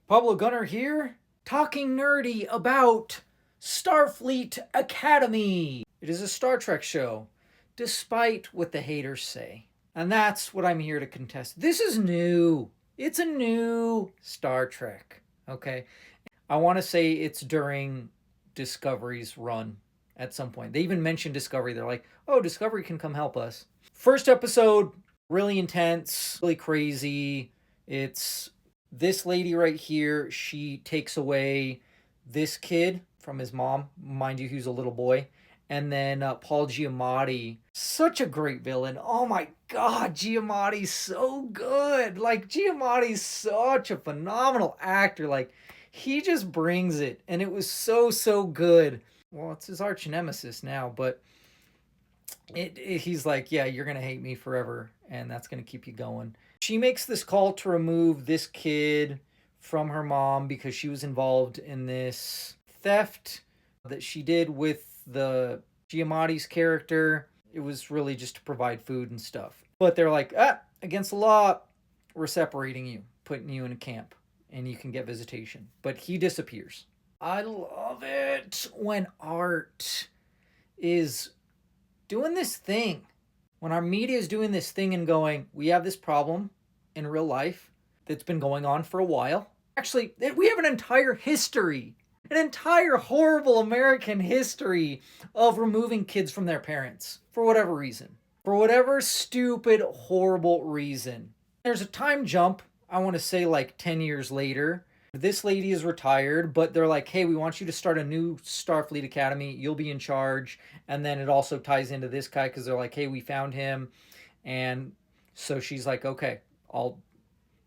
Pablo Gunner here, talking nerdy about Starfleet Academy. It is a Star Trek show, despite what the haters say. And that's what I'm here to contest. This is new. It's a new Star Trek, okay? I want to say it's during Discovery's run at some point. They even mentioned Discovery. They're like, oh, Discovery can come help us. First episode, really intense, really crazy. It's this lady right here. She takes away this kid from his mom, mind you, he's a little boy. And then Paul Giamatti, such a great villain. Oh my God, Giamatti's so good. Like, Giamatti's such a phenomenal actor. Like, he just brings it. And it was so good. Well, it's his arch nemesis now, but he's like, yeah, you're going to hate me forever. And that's going to keep you going. She makes this call to remove this kid from her mom because she was involved in this theft that she did with the Giamatti's character. It was really just to provide food and stuff. But they're like, against the law, we're separating you, putting you in a camp, and you can get visitation. But he disappears. I love it when art is doing this thing. When our media is doing this thing and going, we have this problem in real life that's been going on for a while. Actually, we have an entire history, an entire horrible American history of removing kids from their parents for whatever reason. For whatever stupid, horrible reason. There's a time jump, I want to say like 10 years later. This lady is retired, but they're like, hey, we want you to start a new Starfleet Academy. You'll be in charge. And then it also ties into this guy because they're like, hey, we found him. And so she's like, okay, I'll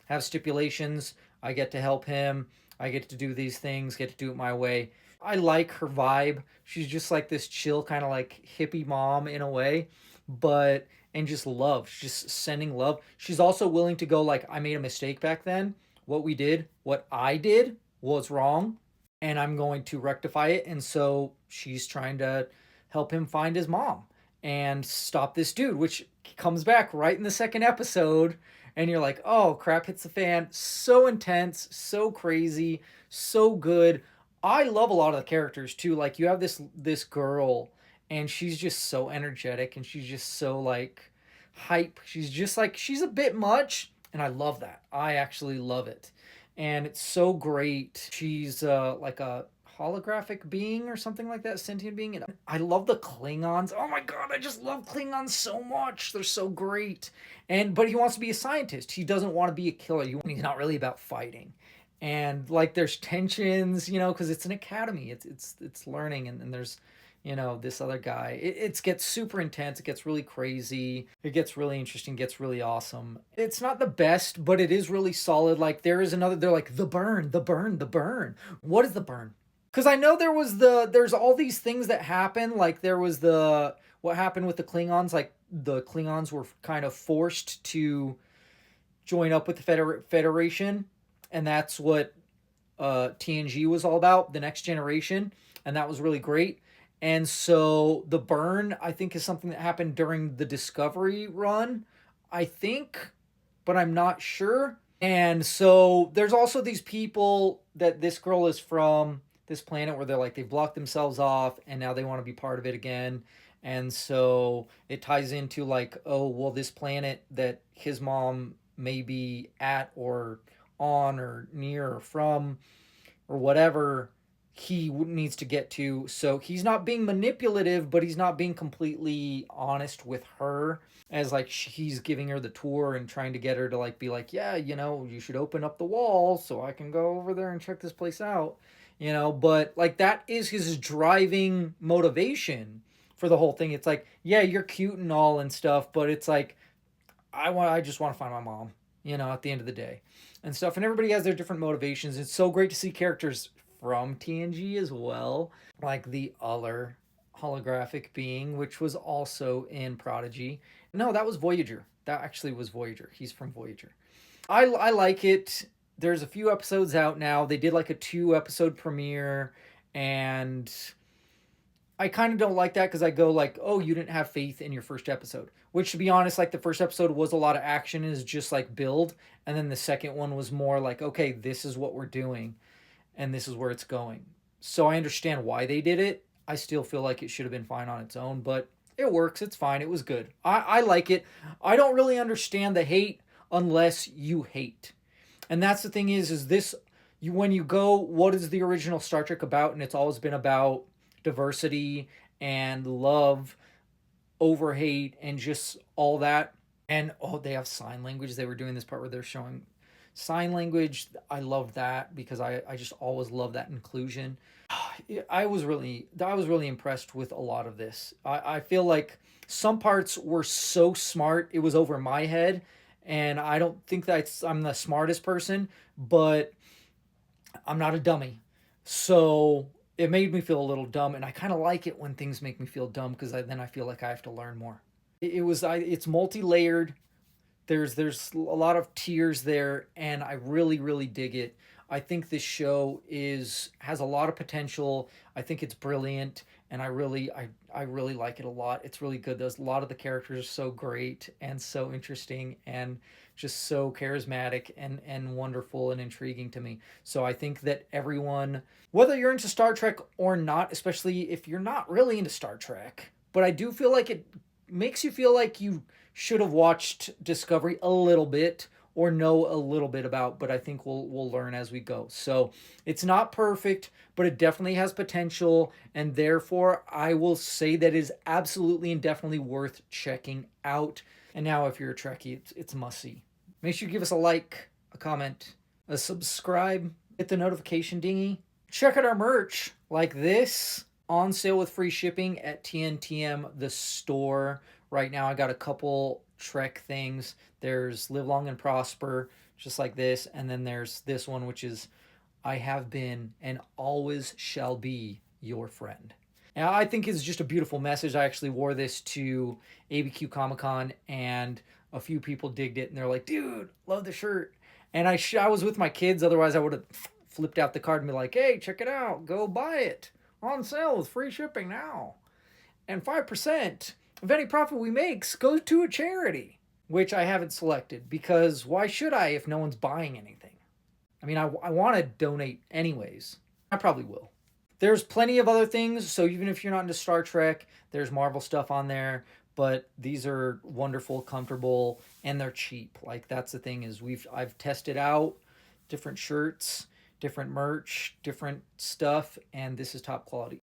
have stipulations. I get to help him. I get to do these things, get to do it my way. I like her vibe. She's just like this chill kind of like hippie mom in a way, and just love. She's just sending love. She's also willing to go like, I made a mistake back then. What I did was wrong, and I'm going to rectify it. And so she's trying to help him find his mom and stop this dude, which comes back right in the second episode. And you're like, oh, crap hits the fan. So intense, so crazy, so good. I love a lot of the characters too. Like, you have this girl, and she's just so energetic, and she's just so like hype. She's just like, she's a bit much, and I love that. I actually love it. And it's so great. She's like a holographic being or something like that, sentient being. And I love the Klingons. Oh my God, I just love Klingons so much. They're so great. But he wants to be a scientist. He doesn't want to be a killer. He's not really about fighting. And like, there's tensions, because it's an academy. It's learning, and there's this other guy. It gets super intense. It gets really crazy. It gets really interesting, gets really awesome. It's not the best, but it is really solid. Like, they're like, the burn. What is the burn? Because I know there's all these things that happen. Like, there was what happened with the Klingons. Like, the Klingons were kind of forced to join up with the Federation. And that's what TNG was all about, the next generation. And that was really great. And so the burn, I think, is something that happened during the Discovery run, I think, but I'm not sure. And so there's also these people that this girl is from, this planet, where they're like, they've blocked themselves off and now they want to be part of it again. And so it ties into like, oh, well, this planet that his mom may be at or on or near or from or whatever, he needs to get to. So he's not being manipulative, but he's not being completely honest with her, as like he's giving her the tour and trying to get her to like be like, yeah, you should open up the wall so I can go over there and check this place out, but like, that is his driving motivation for the whole thing. It's like, yeah, you're cute and all and stuff, but it's like, I just want to find my mom, at the end of the day and stuff. And everybody has their different motivations. It's so great to see characters from TNG as well, like the other holographic being, which was also in Prodigy. No, that was Voyager. That actually was Voyager. He's from Voyager. I like it. There's a few episodes out now. They did like a 2-episode premiere, and I kind of don't like that because I go like, oh, you didn't have faith in your first episode. Which, to be honest, like the first episode was a lot of action, is just like build, and then the second one was more like, okay, this is what we're doing, and this is where it's going. So I understand why they did it. I still feel like it should have been fine on its own, but it works. It's fine. It was good. I like it. I don't really understand the hate unless you hate. And that's the thing is this, you, when you go, what is the original Star Trek about? And it's always been about diversity and love over hate and just all that. And oh, they have sign language. They were doing this part where they're showing sign language. I love that because I just always love that inclusion. I was really impressed with a lot of this. I feel like some parts were so smart it was over my head, and I don't think that I'm the smartest person, but I'm not a dummy. So it made me feel a little dumb, and I kind of like it when things make me feel dumb because then I feel like I have to learn more. It's multi-layered. There's a lot of tiers there, and I really dig it. I think this show is has a lot of potential. I think it's brilliant, and I really like it a lot. It's really good. There's a lot of the characters are so great and so interesting and just so charismatic and wonderful and intriguing to me. So I think that everyone, whether you're into Star Trek or not, especially if you're not really into Star Trek, but I do feel like it makes you feel like you should have watched Discovery a little bit or know a little bit about, but I think we'll learn as we go. So it's not perfect, but it definitely has potential, and therefore I will say that it is absolutely and definitely worth checking out. And now, if you're a Trekkie, it's a must see. Make sure you give us a like, a comment, a subscribe, hit the notification dingy. Check out our merch like this, on sale with free shipping at TNTM the store. Right now I got a couple Trek things. There's Live Long and Prosper, just like this, and then there's this one, which is I have been and always shall be your friend. Now, I think it's just a beautiful message. I actually wore this to ABQ Comic Con, and a few people digged it, and they're like, dude, love the shirt. And I was with my kids, otherwise I would have flipped out the card and be like, hey, check it out, go buy it. On sale with free shipping now. And 5% of any profit we make goes to a charity, which I haven't selected because why should I if no one's buying anything? I mean, I want to donate anyways. I probably will. There's plenty of other things, so even if you're not into Star Trek, there's Marvel stuff on there, but these are wonderful, comfortable, and they're cheap. Like, that's the thing is I've tested out different shirts, different merch, different stuff, and this is top quality.